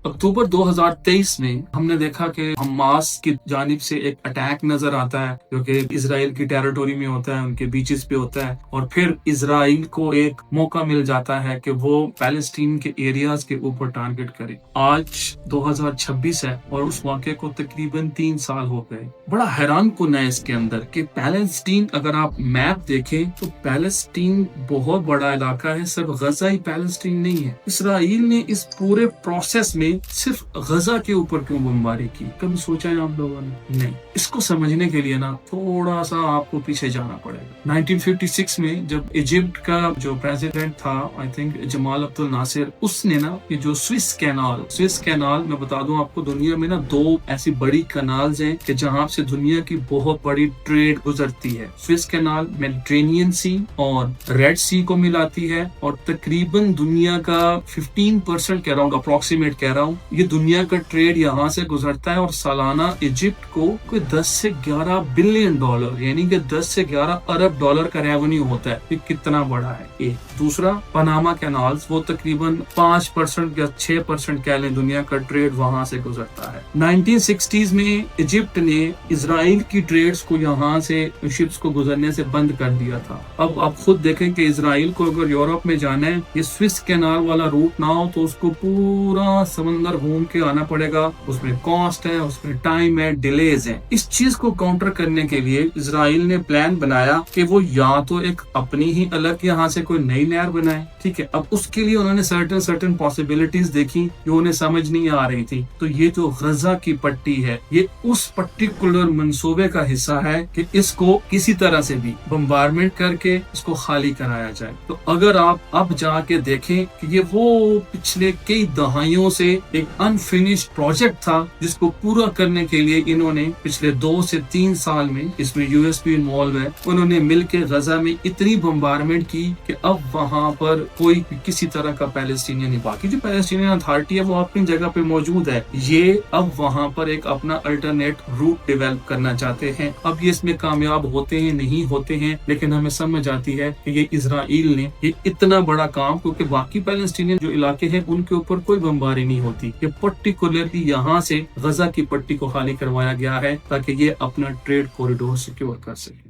अक्टूबर 2023 में हमने देखा कि हमास की जानिब से एक अटैक नजर आता है जो कि इजराइल की टेरिटोरी में होता है, उनके बीचेस पे होता है, और फिर इजराइल को एक मौका मिल जाता है कि वो पैलेस्टीन के एरियाज के ऊपर टारगेट करे। आज 2026 है और उस वाक़े को तकरीबन 3 साल हो गए। बड़ा हैरान कुन है इसके अंदर कि पैलेस्टीन, अगर आप मैप देखें तो पैलेस्टीन बहुत बड़ा इलाका है, सिर्फ गजा ही पैलेस्टीन नहीं है। इसराइल ने इस पूरे प्रोसेस में सिर्फ गजा के ऊपर क्यों बमबारी की, कभी सोचा है आप लोगों ने? नहीं। इसको समझने के लिए ना थोड़ा सा आपको पीछे जाना पड़ेगा। 1956 में जब इजिप्ट का जो प्रेसिडेंट था, आई थिंक जमाल अब्दुल नासिर, उसने ना ये जो स्विस कैनाल मैं बता दूं आपको, दुनिया में ना 2 ऐसी बड़ी कैनाल्स हैं कि जहां से दुनिया की बहुत बड़ी ट्रेड गुजरती है। स्विस कैनाल मेडिटेरेनियन सी और रेड सी को मिलाती है, और तकरीबन दुनिया का 15% कह रहा हूँ, अप्रोक्सीमेट कह रहा हूँ, ये दुनिया का ट्रेड यहाँ से गुजरता है। और सालाना इजिप्ट को कोई 10 से 11 बिलियन डॉलर यानी कि 10 से 11 अरब डॉलर का रेवेन्यू होता है। ये कितना बड़ा है। एक दूसरा पनामा कैनाल्स, वो तकरीबन 5% या 6% कह लें, दुनिया का ट्रेड वहां से गुजरता है। 1960s में इजिप्ट ने इजराइल की ट्रेड्स को यहाँ से शिप्स को गुजरने से बंद कर दिया था। अब आप खुद देखें कि इजराइल को अगर यूरोप में जाना है, ये स्विस कैनाल वाला रूट ना हो तो उसको पूरा समंदर घूम के आना पड़ेगा। उसमें कॉस्ट है, उसमें टाइम है, डिलेज है। इस चीज को काउंटर करने के लिए इजराइल ने प्लान बनाया कि वो या तो एक अपनी ही अलग यहाँ से कोई नई नहर बनाए, ठीक है। अब उसके लिए उन्होंने सर्टेन पॉसिबिलिटीज देखी जो उन्हें समझ नहीं आ रही थी। तो ये जो गजा की पट्टी है, ये उस पर्टिकुलर मंसूबे का हिस्सा है कि इसको किसी तरह से भी बम्बारमेंट करके इसको खाली कराया जाए। तो अगर आप अब जाके देखें कि ये वो पिछले कई दहाइयों से एक अनफिनिश्ड प्रोजेक्ट था, जिसको पूरा करने के लिए इन्होंने पिछले 2 से 3 साल में, इसमें यूएस भी इन्वॉल्व है, उन्होंने मिलकर गजा में इतनी बम्बारमेंट की कि अब वहां पर कोई किसी तरह का पैलेस्टीनियन नहीं। बाकी जो पैलेस्टीनियन अथॉरिटी है वो अपनी जगह पे मौजूद है, ये अब वहां पर एक अपना अल्टरनेट रूट डेवलप करना चाहते हैं। अब ये इसमें कामयाब होते हैं नहीं होते हैं, लेकिन हमें समझ आती है कि ये इजराइल ने ये इतना बड़ा काम, क्योंकि बाकी पैलेस्टीनियन जो इलाके हैं उनके ऊपर कोई बमबारी नहीं होती, ये पर्टिकुलरली यहाँ से गजा की पट्टी को खाली करवाया गया है ताकि ये अपना ट्रेड कॉरिडोर सिक्योर कर सके।